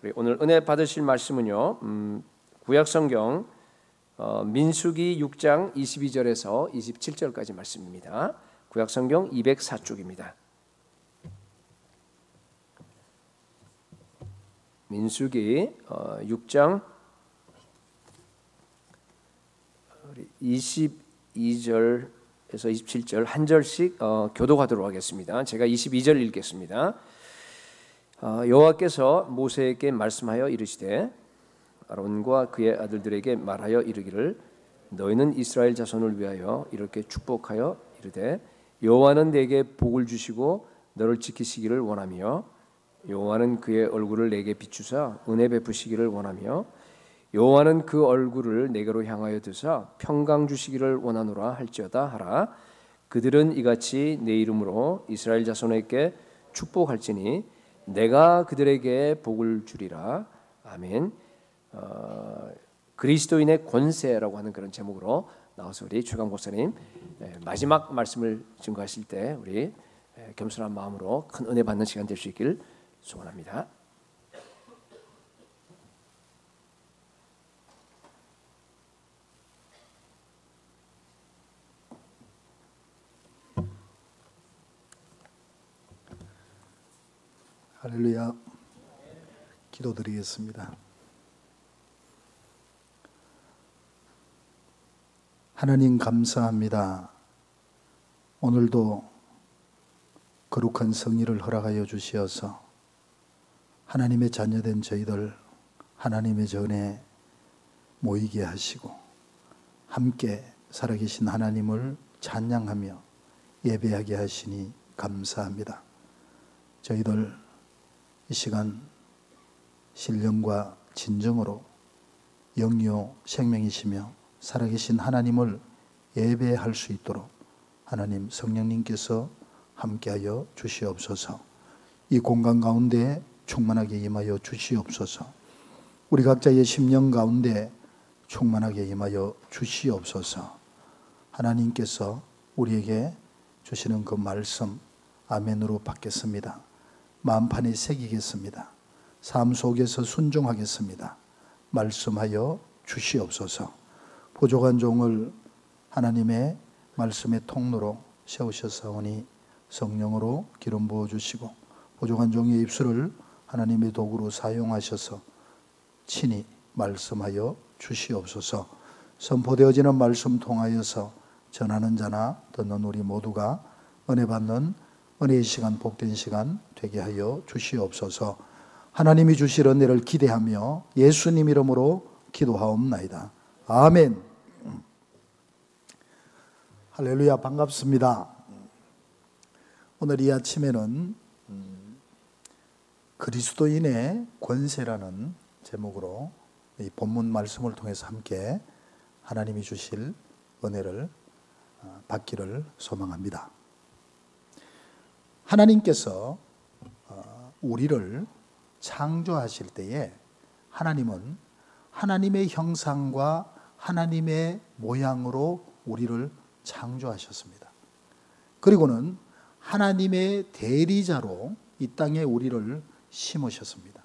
우리 오늘 은혜 받으실 말씀은요, 구약성경 민수기 6장 22절에서 27절까지 말씀입니다. 구약성경 204쪽입니다. 민수기 6장 22절에서 27절 한 절씩 교독하도록 하겠습니다. 제가 22절 읽겠습니다. 여호와께서 모세에게 말씀하여 이르시되 아론과 그의 아들들에게 말하여 이르기를 너희는 이스라엘 자손을 위하여 이렇게 축복하여 이르되 여호와는 내게 복을 주시고 너를 지키시기를 원하며 여호와는 그의 얼굴을 내게 비추사 은혜 베푸시기를 원하며 여호와는 그 얼굴을 내게로 향하여 드사 평강 주시기를 원하노라 할지어다 하라. 그들은 이같이 내 이름으로 이스라엘 자손에게 축복할지니 내가 그들에게 복을 주리라. 아멘. 그리스도인의 권세라고 하는 그런 제목으로 나와서 우리 최강 목사님 마지막 말씀을 증거하실 때 우리 겸손한 마음으로 큰 은혜 받는 시간 될 수 있기를 소원합니다. 할렐루야. 기도드리겠습니다. 하나님 감사합니다. 오늘도 거룩한 성의를 허락하여 주시어서 하나님의 자녀된 저희들 하나님의 전에 모이게 하시고 함께 살아계신 하나님을 찬양하며 예배하게 하시니 감사합니다. 저희들 이 시간 신령과 진정으로 영요 생명이시며 살아계신 하나님을 예배할 수 있도록 하나님 성령님께서 함께하여 주시옵소서. 이 공간 가운데 충만하게 임하여 주시옵소서. 우리 각자의 심령 가운데 충만하게 임하여 주시옵소서. 하나님께서 우리에게 주시는 그 말씀 아멘으로 받겠습니다. 마음판에 새기겠습니다. 삶 속에서 순종하겠습니다. 말씀하여 주시옵소서. 부족한 종을 하나님의 말씀의 통로로 세우셨사오니 성령으로 기름 부어주시고 부족한 종의 입술을 하나님의 도구로 사용하셔서 친히 말씀하여 주시옵소서. 선포되어지는 말씀 통하여서 전하는 자나 듣는 우리 모두가 은혜 받는 은혜의 시간, 복된 시간 되게 하여 주시옵소서. 하나님이 주실 은혜를 기대하며 예수님 이름으로 기도하옵나이다. 아멘. 할렐루야. 반갑습니다. 오늘 이 아침에는 그리스도인의 권세라는 제목으로 이 본문 말씀을 통해서 함께 하나님이 주실 은혜를 받기를 소망합니다. 하나님께서 우리를 창조하실 때에 하나님은 하나님의 형상과 하나님의 모양으로 우리를 창조하셨습니다. 그리고는 하나님의 대리자로 이 땅에 우리를 심으셨습니다.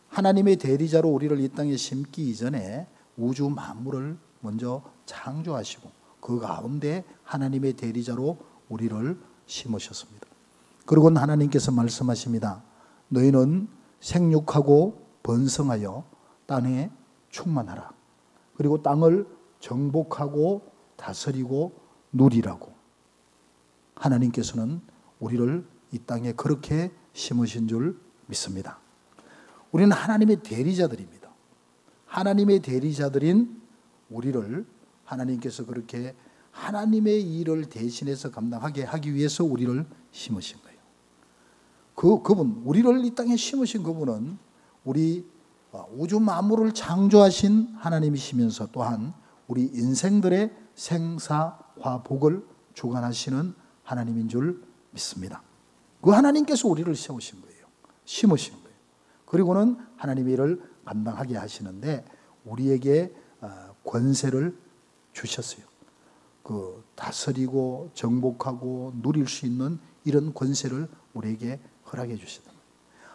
하나님의 대리자로 우리를 이 땅에 심기 이전에 우주 만물을 먼저 창조하시고 그 가운데 하나님의 대리자로 우리를 심으셨습니다. 그리고는 하나님께서 말씀하십니다. 너희는 생육하고 번성하여 땅에 충만하라. 그리고 땅을 정복하고 다스리고 누리라고. 하나님께서는 우리를 이 땅에 그렇게 심으신 줄 믿습니다. 우리는 하나님의 대리자들입니다. 하나님의 대리자들인 우리를 하나님께서 그렇게 하나님의 일을 대신해서 감당하게 하기 위해서 우리를 심으신 거예요. 그분, 우리를 이 땅에 심으신 그분은 우리 우주 만물을 창조하신 하나님이시면서 또한 우리 인생들의 생사화복을 주관하시는 하나님인 줄 믿습니다. 그 하나님께서 우리를 세우신 거예요. 심으신 거예요. 그리고는 하나님의 일을 감당하게 하시는데 우리에게 권세를 주셨어요. 그 다스리고 정복하고 누릴 수 있는 이런 권세를 우리에게 허락해 주시다.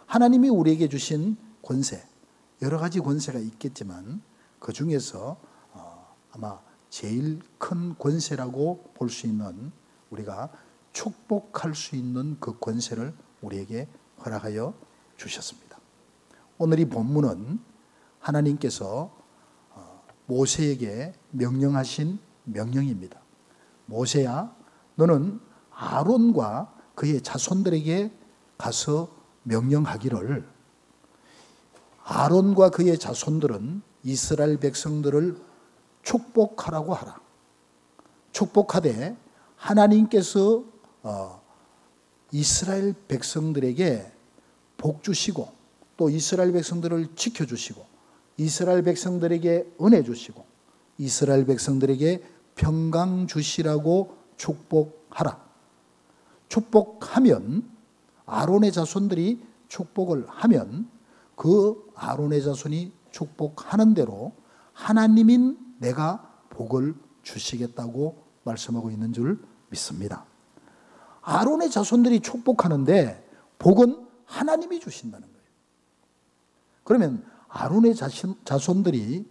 하나님이 우리에게 주신 권세, 여러 가지 권세가 있겠지만 그 중에서 아마 제일 큰 권세라고 볼 수 있는, 우리가 축복할 수 있는 그 권세를 우리에게 허락하여 주셨습니다. 오늘 이 본문은 하나님께서 모세에게 명령하신 명령입니다. 모세야, 너는 아론과 그의 자손들에게 가서 명령하기를, 아론과 그의 자손들은 이스라엘 백성들을 축복하라고 하라. 축복하되 하나님께서 이스라엘 백성들에게 복 주시고 또 이스라엘 백성들을 지켜주시고 이스라엘 백성들에게 은혜 주시고 이스라엘 백성들에게 평강 주시라고 축복하라. 축복하면, 아론의 자손들이 축복을 하면 그 아론의 자손이 축복하는 대로 하나님인 내가 복을 주시겠다고 말씀하고 있는 줄 믿습니다. 아론의 자손들이 축복하는데 복은 하나님이 주신다는 거예요. 그러면 아론의 자손들이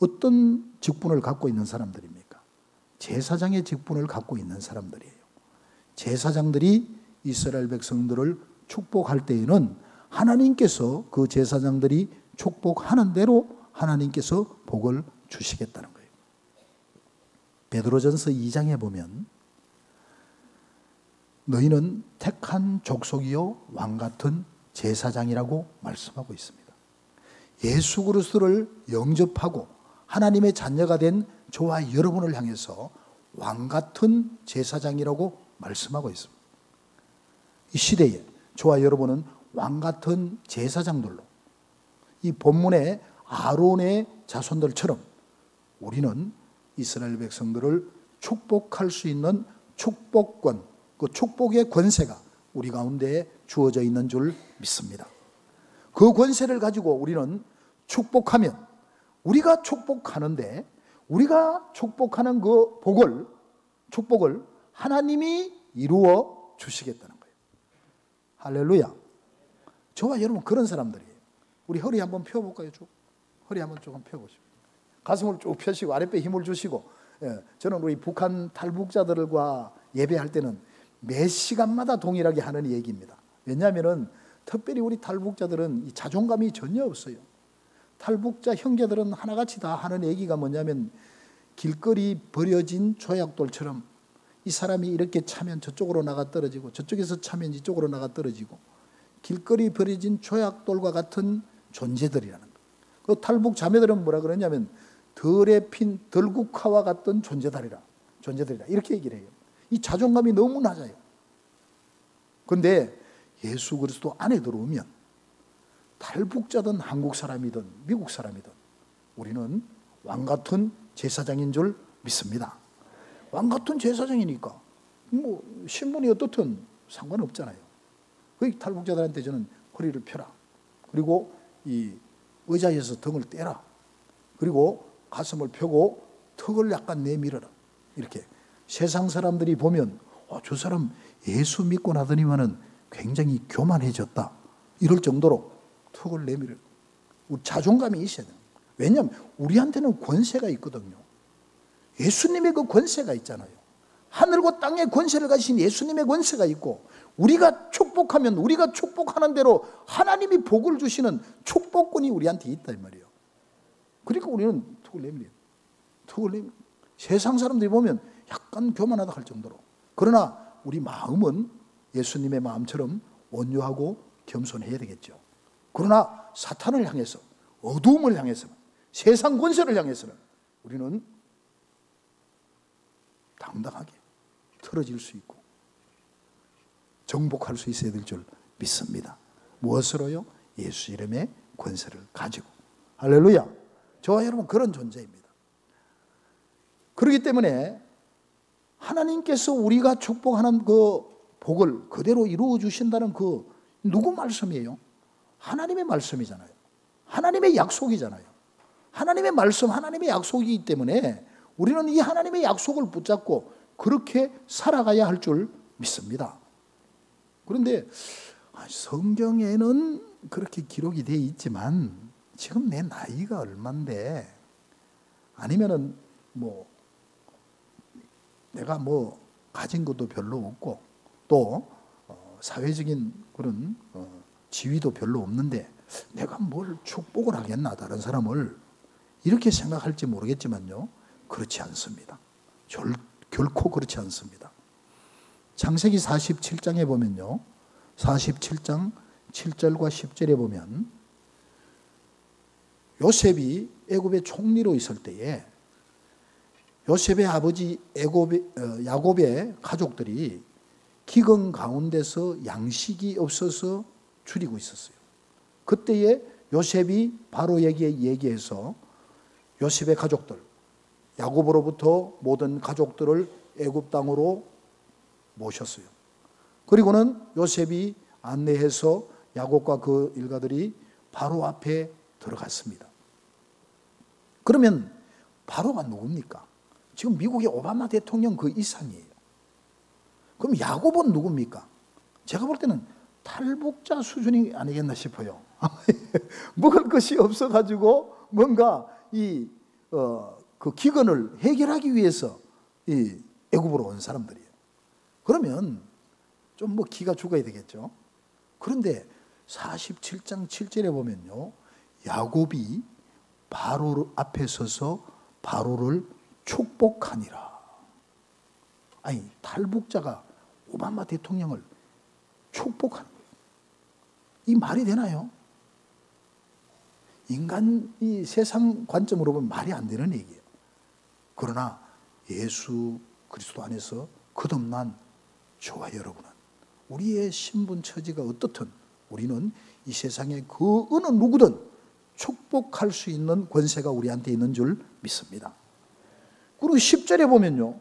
어떤 직분을 갖고 있는 사람들입니까? 제사장의 직분을 갖고 있는 사람들이에요. 제사장들이 이스라엘 백성들을 축복할 때에는 하나님께서 그 제사장들이 축복하는 대로 하나님께서 복을 주시겠다는 거예요. 베드로전서 2장에 보면 너희는 택한 족속이요 왕 같은 제사장이라고 말씀하고 있습니다. 예수 그리스도를 영접하고 하나님의 자녀가 된 저와 여러분을 향해서 왕 같은 제사장이라고 말씀하고 있습니다. 이 시대에 저와 여러분은 왕 같은 제사장들로, 이 본문의 아론의 자손들처럼 우리는 이스라엘 백성들을 축복할 수 있는 축복권, 그 축복의 권세가 우리 가운데에 주어져 있는 줄 믿습니다. 그 권세를 가지고 우리는 축복하면, 우리가 축복하는데 우리가 축복하는 그 축복을 하나님이 이루어 주시겠다는 거예요. 할렐루야. 저와 여러분 그런 사람들이에요. 우리 허리 한번 펴볼까요? 허리 한번 조금 펴보시고 가슴을 쭉 펴시고 아랫배에 힘을 주시고. 저는 우리 북한 탈북자들과 예배할 때는 매 시간마다 동일하게 하는 얘기입니다. 왜냐하면 특별히 우리 탈북자들은 이 자존감이 전혀 없어요. 탈북자 형제들은 하나같이 다 하는 얘기가 뭐냐면, 길거리 버려진 조약돌처럼 이 사람이 이렇게 차면 저쪽으로 나가 떨어지고 저쪽에서 차면 이쪽으로 나가 떨어지고, 길거리 버려진 조약돌과 같은 존재들이라는 거예요. 그 탈북 자매들은 뭐라 그러냐면 덜에 핀 덜국화와 같은 존재들이라 이렇게 얘기를 해요. 이 자존감이 너무 낮아요. 그런데 예수 그리스도 안에 들어오면 탈북자든 한국 사람이든 미국 사람이든 우리는 왕 같은 제사장인 줄 믿습니다. 왕 같은 제사장이니까 뭐 신분이 어떻든 상관없잖아요. 그 탈북자들한테 저는 허리를 펴라, 그리고 이 의자에서 등을 떼라, 그리고 가슴을 펴고 턱을 약간 내밀어라, 이렇게 세상 사람들이 보면 저 사람 예수 믿고 나더니만은 굉장히 교만해졌다, 이럴 정도로 턱을 내밀어. 우리 자존감이 있어야 돼요. 왜냐하면 우리한테는 권세가 있거든요. 예수님의 그 권세가 있잖아요. 하늘과 땅의 권세를 가지신 예수님의 권세가 있고, 우리가 축복하면 우리가 축복하는 대로 하나님이 복을 주시는 축복권이 우리한테 있다 이 말이에요. 그러니까 우리는 턱을 내밀어요. 세상 사람들이 보면 약간 교만하다 할 정도로. 그러나 우리 마음은 예수님의 마음처럼 온유하고 겸손해야 되겠죠. 그러나 사탄을 향해서, 어두움을 향해서는, 세상 권세를 향해서는 우리는 당당하게 틀어질 수 있고 정복할 수 있어야 될 줄 믿습니다. 무엇으로요? 예수 이름의 권세를 가지고. 할렐루야. 저와 여러분 그런 존재입니다. 그렇기 때문에 하나님께서 우리가 축복하는 그 복을 그대로 이루어 주신다는 그 누구 말씀이에요? 하나님의 말씀이잖아요. 하나님의 약속이잖아요. 하나님의 말씀, 하나님의 약속이기 때문에 우리는 이 하나님의 약속을 붙잡고 그렇게 살아가야 할 줄 믿습니다. 그런데 성경에는 그렇게 기록이 되어 있지만 지금 내 나이가 얼만데, 아니면은 뭐 내가 뭐 가진 것도 별로 없고 또 사회적인 그런 지위도 별로 없는데 내가 뭘 축복을 하겠나 다른 사람을, 이렇게 생각할지 모르겠지만요, 그렇지 않습니다. 결코 그렇지 않습니다. 창세기 47장에 보면요, 47장 7절과 10절에 보면 요셉이 애굽의 총리로 있을 때에 요셉의 아버지 야곱의 가족들이 기근 가운데서 양식이 없어서 줄이고 있었어요. 그때에 요셉이 바로에게 얘기해서 요셉의 가족들, 야곱으로부터 모든 가족들을 애굽 땅으로 모셨어요. 그리고는 요셉이 안내해서 야곱과 그 일가들이 바로 앞에 들어갔습니다. 그러면 바로가 누굽니까? 지금 미국의 오바마 대통령 그 이상이에요. 그럼 야곱은 누굽니까? 제가 볼 때는 탈북자 수준이 아니겠나 싶어요. 먹을 것이 없어가지고 뭔가 그 기근을 해결하기 위해서 이 애굽으로 온 사람들이에요. 그러면 좀 뭐 기가 죽어야 되겠죠. 그런데 47장 7절에 보면요, 야곱이 바로 앞에 서서 바로를 축복하니라. 아니, 탈북자가 오바마 대통령을 축복하는 거예요. 이 말이 되나요? 인간 이 세상 관점으로 보면 말이 안 되는 얘기예요. 그러나 예수 그리스도 안에서 거듭난 저와 여러분은 우리의 신분 처지가 어떻든 우리는 이 세상에 그 어느 누구든 축복할 수 있는 권세가 우리한테 있는 줄 믿습니다. 그리고 10절에 보면요,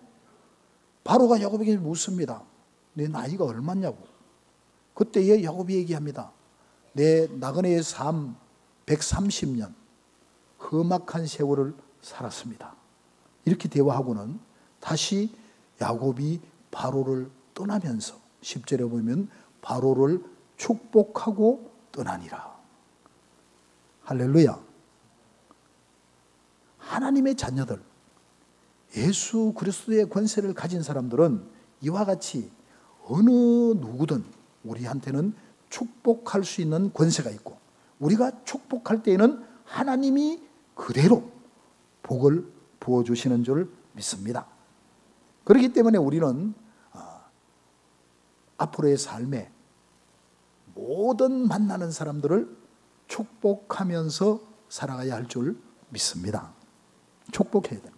바로가 야곱에게 묻습니다. 내 나이가 얼마냐고. 그때에 야곱이 얘기합니다. 내 나그네의 삶 130년 험악한 세월을 살았습니다. 이렇게 대화하고는 다시 야곱이 바로를 떠나면서 10절에 보면 바로를 축복하고 떠나니라. 할렐루야. 하나님의 자녀들, 예수 그리스도의 권세를 가진 사람들은 이와 같이 어느 누구든 우리한테는 축복할 수 있는 권세가 있고, 우리가 축복할 때에는 하나님이 그대로 복을 부어주시는 줄 믿습니다. 그렇기 때문에 우리는 앞으로의 삶에 모든 만나는 사람들을 축복하면서 살아가야 할 줄 믿습니다. 축복해야 돼요.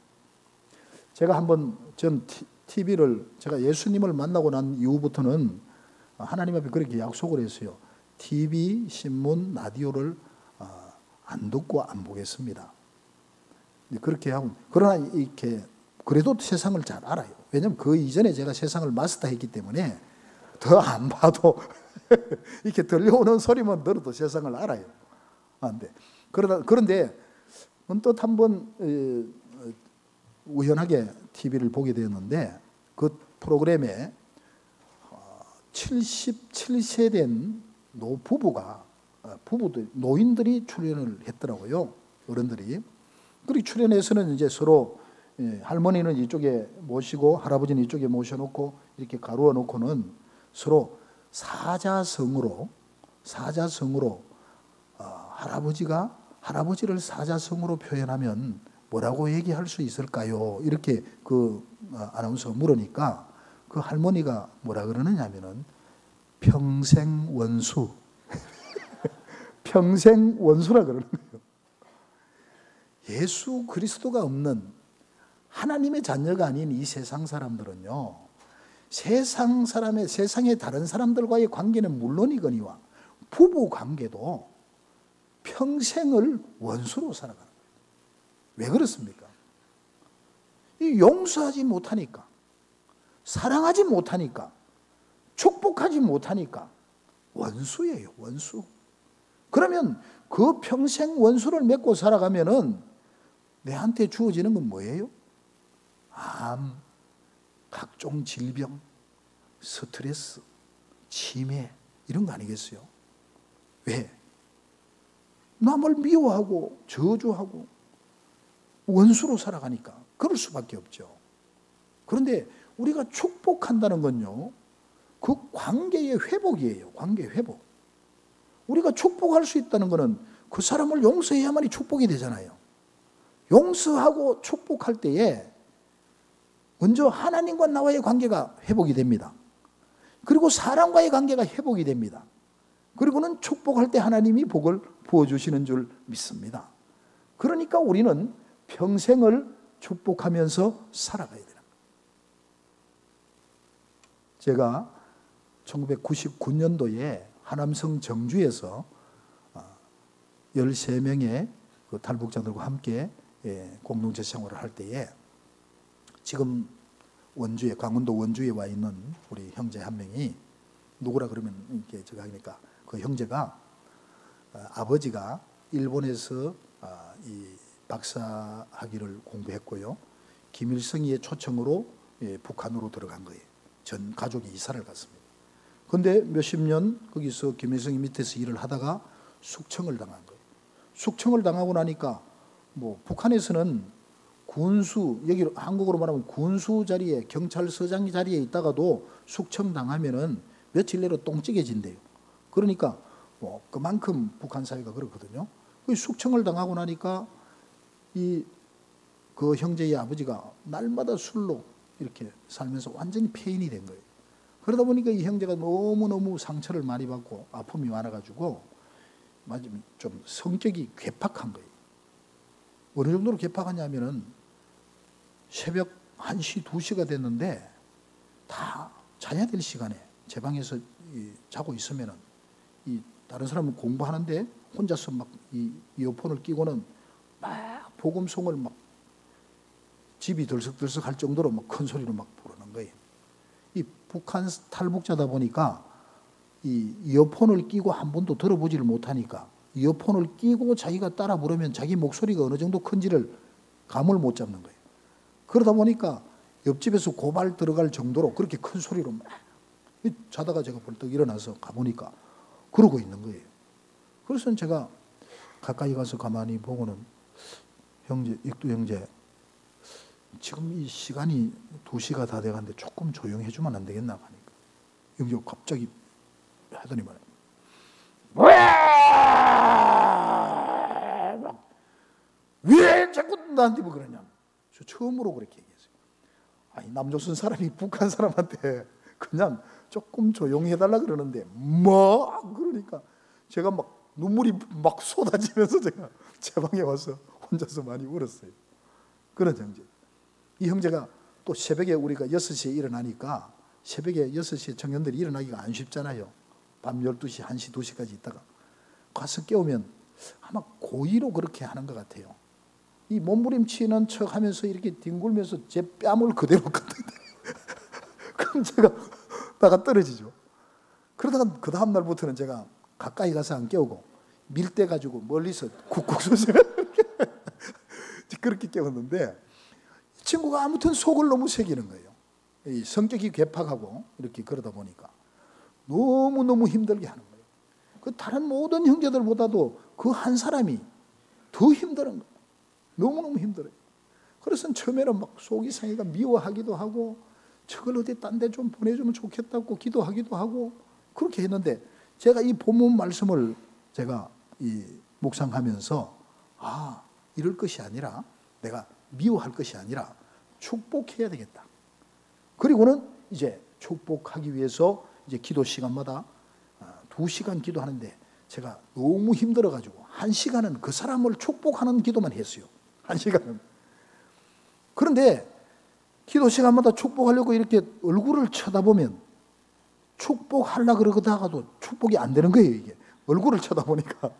제가 한번 전 TV를 제가 예수님을 만나고 난 이후부터는 하나님 앞에 그렇게 약속을 했어요. TV, 신문, 라디오를 안 듣고 안 보겠습니다. 그렇게 하고, 그러나 이렇게 그래도 세상을 잘 알아요. 왜냐하면 그 이전에 제가 세상을 마스터했기 때문에 더 안 봐도 이렇게 들려오는 소리만 들어도 세상을 알아요. 그런데 언뜻 한번 우연하게 TV를 보게 되었는데 그 프로그램에 77세 된 노인들이 출연을 했더라고요. 어른들이. 그리고 출연해서는 이제 서로 할머니는 이쪽에 모시고 할아버지는 이쪽에 모셔놓고 이렇게 가루어 놓고는 서로 사자성으로 할아버지를 사자성으로 표현하면 뭐라고 얘기할 수 있을까요? 이렇게 그 아나운서가 물으니까 그 할머니가 뭐라 그러느냐면은 평생 원수. 평생 원수라 그러는 거예요. 예수 그리스도가 없는 하나님의 자녀가 아닌 이 세상 사람들은요, 세상의 다른 사람들과의 관계는 물론이거니와 부부 관계도 평생을 원수로 살아가는 거예요. 왜 그렇습니까? 용서하지 못하니까, 사랑하지 못하니까, 축복하지 못하니까 원수예요, 원수. 그러면 그 평생 원수를 맺고 살아가면은 내한테 주어지는 건 뭐예요? 암, 각종 질병, 스트레스, 치매, 이런 거 아니겠어요? 왜? 남을 미워하고 저주하고 원수로 살아가니까 그럴 수밖에 없죠. 그런데 우리가 축복한다는 건요, 그 관계의 회복이에요. 관계 회복. 우리가 축복할 수 있다는 것은 그 사람을 용서해야만이 축복이 되잖아요. 용서하고 축복할 때에 먼저 하나님과 나와의 관계가 회복이 됩니다. 그리고 사람과의 관계가 회복이 됩니다. 그리고는 축복할 때 하나님이 복을 부어주시는 줄 믿습니다. 그러니까 우리는 평생을 축복하면서 살아가야 되는 거예요. 제가 1999년도에 하남성 정주에서 13명의 그 탈북자들과 함께 공동체 생활을 할 때에 지금 원주에, 강원도 원주에 와 있는 우리 형제 한 명이 누구라 그러면 이렇게 제가 하니까 그 형제가 아버지가 일본에서 이 박사 학위를 공부했고요. 김일성이의 초청으로 북한으로 들어간 거예요. 전 가족이 이사를 갔습니다. 그런데 몇십 년 거기서 김일성이 밑에서 일을 하다가 숙청을 당한 거예요. 숙청을 당하고 나니까 뭐 북한에서는 군수, 여기 한국으로 말하면 군수 자리에, 경찰서장 자리에 있다가도 숙청 당하면은 며칠 내로 똥찌개진대요. 그러니까 뭐 그만큼 북한 사회가 그렇거든요. 숙청을 당하고 나니까 그 형제의 아버지가 날마다 술로 이렇게 살면서 완전히 폐인이 된 거예요. 그러다 보니까 이 형제가 너무너무 상처를 많이 받고 아픔이 많아가지고 좀 성격이 괴팍한 거예요. 어느 정도로 괴팍하냐면은 새벽 1시, 2시가 됐는데 다 자야 될 시간에 제 방에서 자고 있으면은 다른 사람은 공부하는데 혼자서 막 이어폰을 끼고는 막 복음송을 막 집이 들썩들썩 할 정도로 막 큰 소리로 막 부르는 거예요. 이 북한 탈북자다 보니까 이 이어폰을 끼고 한 번도 들어보지를 못하니까 이어폰을 끼고 자기가 따라 부르면 자기 목소리가 어느 정도 큰지를 감을 못 잡는 거예요. 그러다 보니까 옆집에서 고발 들어갈 정도로 그렇게 큰 소리로 막 자다가 제가 벌떡 일어나서 가보니까 그러고 있는 거예요. 그래서 제가 가까이 가서 가만히 보고는 형제, 익두 형제, 지금 이 시간이 2시가 다 돼가는데 조금 조용히 해주면 안 되겠나 하니까 형제 갑자기 하더니 말이야. 왜 자꾸 나한테 뭐 그러냐. 저 처음으로 그렇게 얘기했어요. 아니 남조선 사람이 북한 사람한테 그냥 조금 조용히 해달라 그러는데 뭐 그러니까 제가 막 눈물이 막 쏟아지면서 제가 제 방에 와서 혼자서 많이 울었어요. 그런 형제. 이 형제가 또 새벽에 우리가 6시에 일어나니까 새벽에 6시에 청년들이 일어나기가 안 쉽잖아요. 밤 12시, 1시, 2시까지 있다가 가서 깨우면 아마 고의로 그렇게 하는 것 같아요. 이 몸부림치는 척 하면서 이렇게 뒹굴면서 제 뺨을 그대로 걷는데 그럼 제가 나가 떨어지죠. 그러다가 그 다음 날부터는 제가 가까이 가서 안 깨우고 밀대 가지고 멀리서 쿡쿡 쏘세요. 그렇게 깨웠는데 친구가 아무튼 속을 너무 새기는 거예요. 이 성격이 괴팍하고 이렇게 그러다 보니까 너무너무 힘들게 하는 거예요. 그 다른 모든 형제들보다도 그 한 사람이 더 힘든 거예요. 너무너무 힘들어요. 그래서 처음에는 막 속이 상해가 미워하기도 하고 저걸 어디 딴 데 좀 보내주면 좋겠다고 기도하기도 하고 그렇게 했는데 제가 이 본문 말씀을 제가 묵상하면서 이럴 것이 아니라 내가 미워할 것이 아니라 축복해야 되겠다. 그리고는 이제 축복하기 위해서 이제 기도 시간마다 2시간 기도하는데 제가 너무 힘들어가지고 1시간은 그 사람을 축복하는 기도만 했어요. 1시간은. 그런데 기도 시간마다 축복하려고 이렇게 얼굴을 쳐다보면 축복하려고 그러다가도 축복이 안 되는 거예요. 이게 얼굴을 쳐다보니까.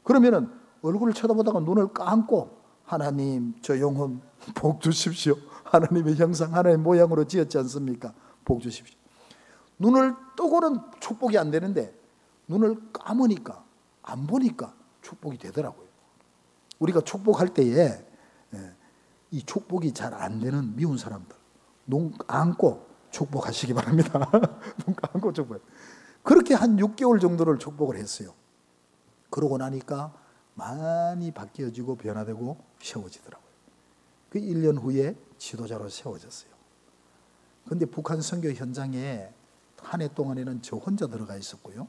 그러면은 얼굴을 쳐다보다가 눈을 감고 하나님 저 영혼 복 주십시오. 하나님의 형상 하나님의 모양으로 지었지 않습니까? 복 주십시오. 눈을 뜨고는 축복이 안 되는데 눈을 감으니까 안 보니까 축복이 되더라고요. 우리가 축복할 때에 이 축복이 잘 안 되는 미운 사람들 눈 감고 축복하시기 바랍니다. 눈 감고 축복해. 그렇게 한 6개월 정도를 축복을 했어요. 그러고 나니까 많이 바뀌어지고 변화되고 세워지더라고요. 그 1년 후에 지도자로 세워졌어요. 그런데 북한 선교 현장에 한 해 동안에는 저 혼자 들어가 있었고요.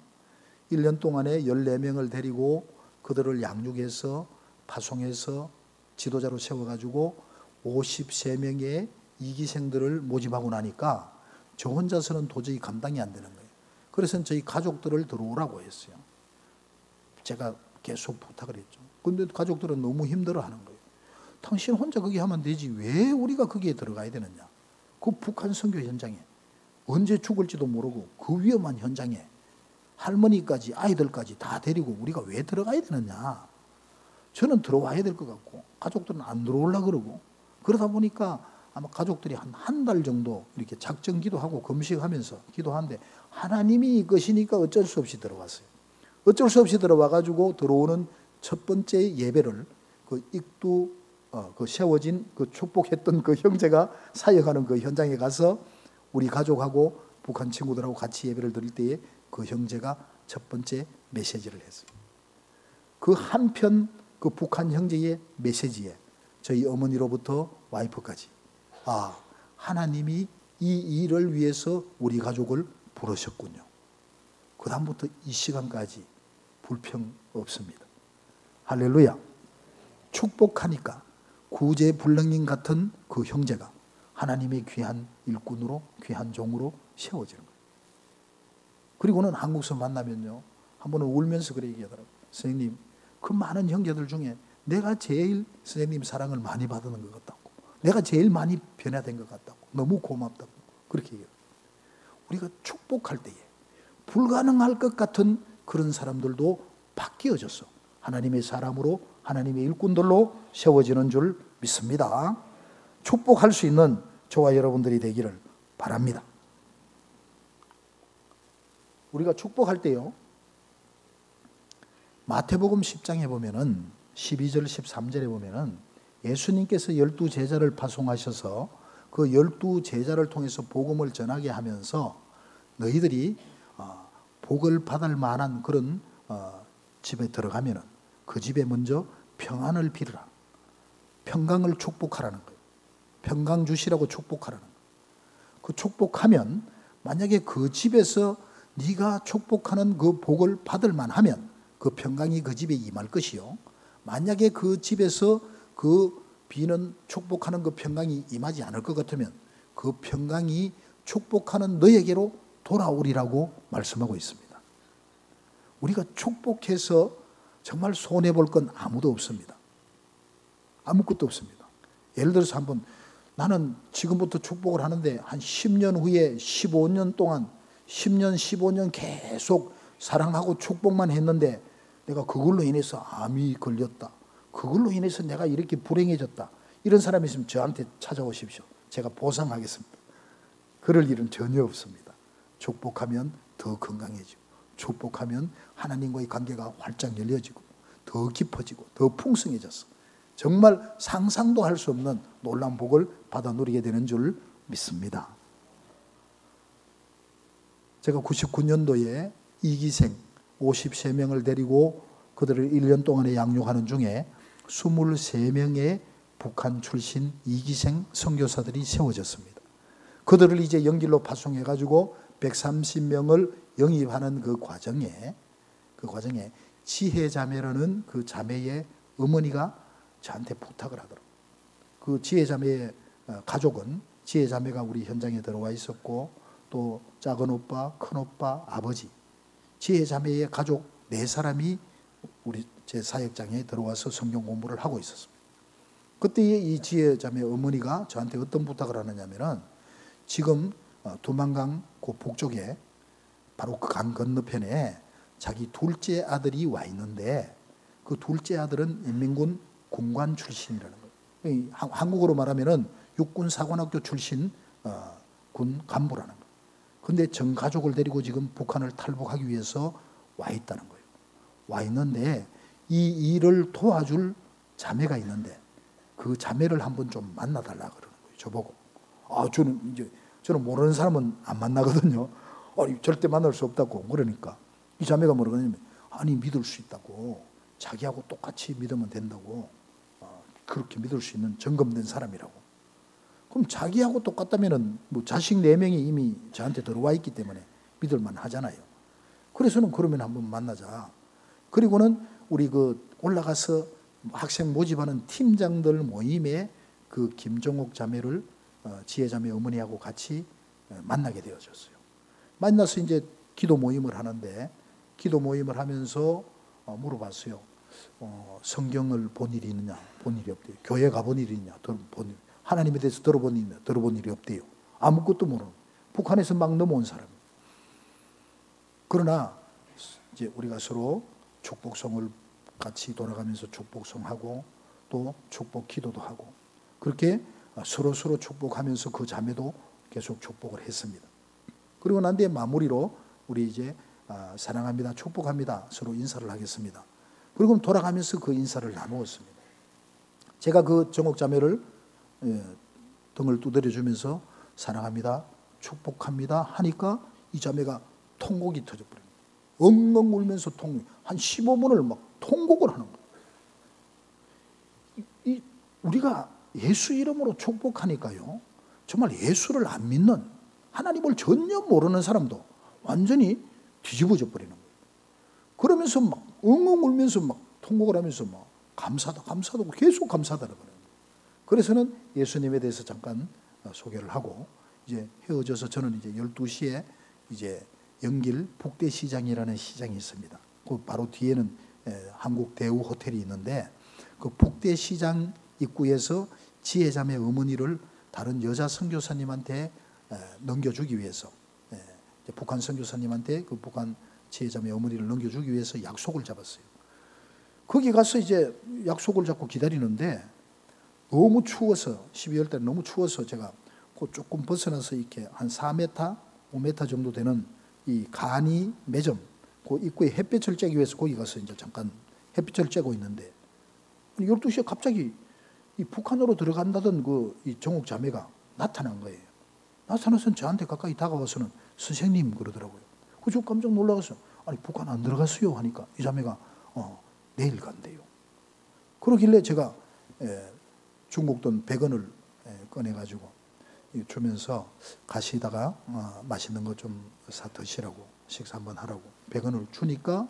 1년 동안에 14명을 데리고 그들을 양육해서 파송해서 지도자로 세워가지고 53명의 이기생들을 모집하고 나니까 저 혼자서는 도저히 감당이 안 되는 거예요. 그래서 저희 가족들을 들어오라고 했어요. 제가 계속 부탁을 했죠. 근데 가족들은 너무 힘들어하는 거예요. 당신 혼자 거기 하면 되지 왜 우리가 거기에 들어가야 되느냐. 그 북한 선교 현장에 언제 죽을지도 모르고 그 위험한 현장에 할머니까지 아이들까지 다 데리고 우리가 왜 들어가야 되느냐. 저는 들어와야 될 것 같고 가족들은 안 들어오려고 그러고 그러다 보니까 아마 가족들이 한 달 정도 이렇게 작정 기도하고 금식하면서 기도하는데 하나님이 이것이니까 어쩔 수 없이 들어왔어요. 어쩔 수 없이 들어와가지고 들어오는 첫 번째 예배를 그 익두 그 세워진 그 축복했던 그 형제가 사역하는 그 현장에 가서 우리 가족하고 북한 친구들하고 같이 예배를 드릴 때에 그 형제가 첫 번째 메시지를 했어요. 그 한편 그 북한 형제의 메시지에 저희 어머니로부터 와이프까지 하나님이 이 일을 위해서 우리 가족을 부르셨군요. 그 다음부터 이 시간까지 불평 없습니다. 할렐루야. 축복하니까 구제불능인 같은 그 형제가 하나님의 귀한 일꾼으로 귀한 종으로 세워지는 거예요. 그리고는 한국서 만나면요 한 번은 울면서 그래 얘기하더라고요. 선생님 그 많은 형제들 중에 내가 제일 선생님 사랑을 많이 받는 것 같다고, 내가 제일 많이 변화된 것 같다고, 너무 고맙다고 그렇게 얘기해요. 우리가 축복할 때에 불가능할 것 같은 그런 사람들도 바뀌어졌어. 하나님의 사람으로 하나님의 일꾼들로 세워지는 줄 믿습니다. 축복할 수 있는 저와 여러분들이 되기를 바랍니다. 우리가 축복할 때요 마태복음 10장에 보면은 12절 13절에 보면은 예수님께서 12제자를 파송하셔서 그 12제자를 통해서 복음을 전하게 하면서 너희들이 복을 받을 만한 그런 집에 들어가면은 그 집에 먼저 평안을 빌으라. 평강을 축복하라는 거예요. 평강 주시라고 축복하라는 거예요. 그 축복하면 만약에 그 집에서 네가 축복하는 그 복을 받을 만하면 그 평강이 그 집에 임할 것이요. 만약에 그 집에서 그 비는 축복하는 그 평강이 임하지 않을 것 같으면 그 평강이 축복하는 너에게로 돌아오리라고 말씀하고 있습니다. 우리가 축복해서 정말 손해볼 건 아무도 없습니다. 아무것도 없습니다. 예를 들어서 한번 나는 지금부터 축복을 하는데 한 10년 후에 15년 동안 10년 15년 계속 사랑하고 축복만 했는데 내가 그걸로 인해서 암이 걸렸다. 그걸로 인해서 내가 이렇게 불행해졌다. 이런 사람이 있으면 저한테 찾아오십시오. 제가 보상하겠습니다. 그럴 일은 전혀 없습니다. 축복하면 더 건강해지고 축복하면 하나님과의 관계가 활짝 열려지고 더 깊어지고 더 풍성해졌어. 정말 상상도 할 수 없는 놀라운 복을 받아 누리게 되는 줄 믿습니다. 제가 99년도에 이기생 53명을 데리고 그들을 1년 동안에 양육하는 중에 23명의 북한 출신 이기생 선교사들이 세워졌습니다. 그들을 이제 영길로 파송해가지고 130명을 영입하는 그 과정에 지혜자매라는 그 자매의 어머니가 저한테 부탁을 하더라고요. 그 지혜자매의 가족은 지혜자매가 우리 현장에 들어와 있었고 또 작은 오빠, 큰 오빠, 아버지 지혜자매의 가족 4사람이 우리 제 사역장에 들어와서 성경 공부를 하고 있었습니다. 그때 이 지혜자매 어머니가 저한테 어떤 부탁을 하느냐면은 지금 두만강 그 북쪽에 바로 그 강 건너편에 자기 둘째 아들이 와 있는데 그 둘째 아들은 인민군 군관 출신이라는 거예요. 한국어로 말하면은 육군사관학교 출신 군 간부라는 거예요. 근데 전 가족을 데리고 지금 북한을 탈북하기 위해서 와 있다는 거예요. 와 있는데 이 일을 도와줄 자매가 있는데 그 자매를 한번 좀 만나달라 그러는 거예요. 저보고. 저는 모르는 사람은 안 만나거든요. 아니 절대 만날 수 없다고. 그러니까 이 자매가 뭐라 그러냐면, 아니 믿을 수 있다고, 자기하고 똑같이 믿으면 된다고, 그렇게 믿을 수 있는 점검된 사람이라고. 그럼 자기하고 똑같다면은 뭐 자식 4명이 이미 저한테 들어와 있기 때문에 믿을만 하잖아요. 그래서는 그러면 한번 만나자. 그리고는 우리 그 올라가서 학생 모집하는 팀장들 모임에 그 김종옥 자매를 지혜 자매 어머니하고 같이 만나게 되어졌어요. 만나서 이제 기도 모임을 하는데, 기도 모임을 하면서 물어봤어요. 성경을 본 일이 있느냐? 본 일이 없대요. 교회 가본 일이 있냐? 하나님에 대해서 들어본 일이 있냐? 들어본 일이 없대요. 아무것도 모르는, 북한에서 막 넘어온 사람. 그러나 이제 우리가 서로 축복성을 같이 돌아가면서 축복성하고 또 축복 기도도 하고, 그렇게 서로 축복하면서 그 자매도 계속 축복을 했습니다. 그리고 난 뒤에 마무리로 우리 이제 사랑합니다, 축복합니다 서로 인사를 하겠습니다. 그리고 돌아가면서 그 인사를 나누었습니다. 제가 그 정옥 자매를 등을 두드려 주면서 사랑합니다, 축복합니다 하니까 이 자매가 통곡이 터져버립니다. 엉엉 울면서 한 15분을 막 통곡을 하는 거예요. 우리가 예수 이름으로 축복하니까요, 정말 예수를 안 믿는, 하나님을 전혀 모르는 사람도 완전히 뒤집어져 버리는 거예요. 그러면서 막 엉엉 울면서 막 통곡을 하면서 막 감사하다고 계속 감사하다고 그래요. 그래서는 예수님에 대해서 잠깐 소개를 하고 이제 헤어져서, 저는 이제 12시에 이제 영길 북대시장이라는 시장이 있습니다. 그 바로 뒤에는 한국 대우 호텔이 있는데, 그 북대시장 입구에서 지혜자매 어머니를 다른 여자 선교사님한테 넘겨주기 위해서, 북한 선교사님한테 그 북한 지혜자매 어머니를 넘겨주기 위해서 약속을 잡았어요. 거기 가서 이제 약속을 잡고 기다리는데 너무 추워서, 12월 달 너무 추워서 제가 그 조금 벗어나서 이렇게 한 4m, 5m 정도 되는 이 간이 매점, 그 입구에 햇볕을 쬐기 위해서 거기 가서 이제 잠깐 햇빛을 쬐고 있는데, 12시에 갑자기 이 북한으로 들어간다던 이 정옥 자매가 나타난 거예요. 나타나서 저한테 가까이 다가와서는 선생님 그러더라고요. 그래서 깜짝 놀라서, 아니 북한 안 들어갔어요 하니까 이 자매가 내일 간대요. 그러길래 제가 중국 돈 100원을 꺼내가지고 주면서 가시다가 맛있는 거 좀 사 드시라고, 식사 한번 하라고 100원을 주니까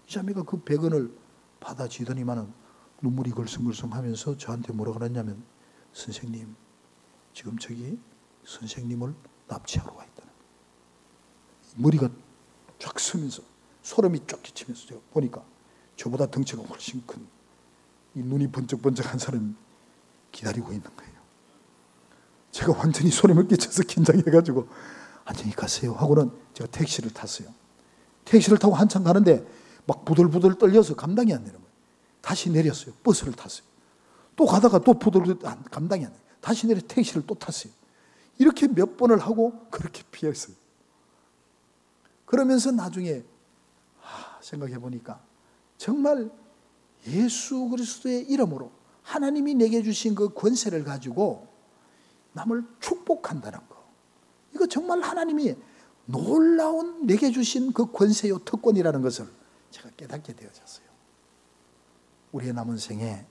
이 자매가 그 100원을 받아지더니만은 눈물이 글썽글썽 하면서 저한테 뭐라 그랬냐면, 선생님 지금 저기 선생님을 납치하러 와 있다는 거예요. 머리가 쫙 서면서 소름이 쫙 끼치면서 제가 보니까 저보다 덩치가 훨씬 큰, 이 눈이 번쩍번쩍한 사람이 기다리고 있는 거예요. 제가 완전히 소름을 끼쳐서 긴장해가지고 안녕히 가세요 하고는 제가 택시를 탔어요. 택시를 타고 한참 가는데 막 부들부들 떨려서 감당이 안 되는 거예요. 다시 내렸어요. 버스를 탔어요. 또 가다가 또 부들부들 감당이 안 돼요. 다시 내려 택시를 또 탔어요. 이렇게 몇 번을 하고 그렇게 피했어요. 그러면서 나중에 생각해 보니까 정말 예수 그리스도의 이름으로 하나님이 내게 주신 그 권세를 가지고 남을 축복한다는 거, 이거 정말 하나님이 놀라운 내게 주신 그 권세요 특권이라는 것을 제가 깨닫게 되어졌어요. 우리의 남은 생에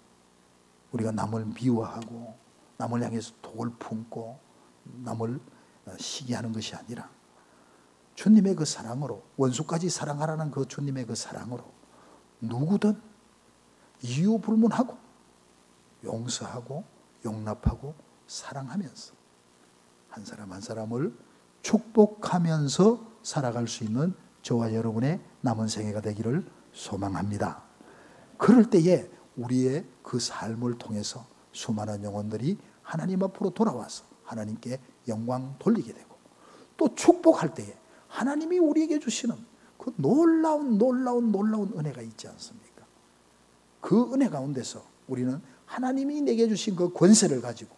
우리가 남을 미워하고 남을 향해서 독을 품고 남을 시기하는 것이 아니라 주님의 그 사랑으로, 원수까지 사랑하라는 그 주님의 그 사랑으로 누구든 이유 불문하고 용서하고 용납하고 사랑하면서 한 사람 한 사람을 축복하면서 살아갈 수 있는 저와 여러분의 남은 생애가 되기를 소망합니다. 그럴 때에 우리의 그 삶을 통해서 수많은 영혼들이 하나님 앞으로 돌아와서 하나님께 영광 돌리게 되고, 또 축복할 때에 하나님이 우리에게 주시는 그 놀라운 은혜가 있지 않습니까? 그 은혜 가운데서 우리는 하나님이 내게 주신 그 권세를 가지고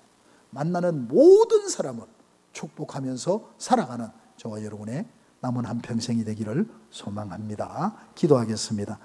만나는 모든 사람을 축복하면서 살아가는 저와 여러분의 남은 한평생이 되기를 소망합니다. 기도하겠습니다.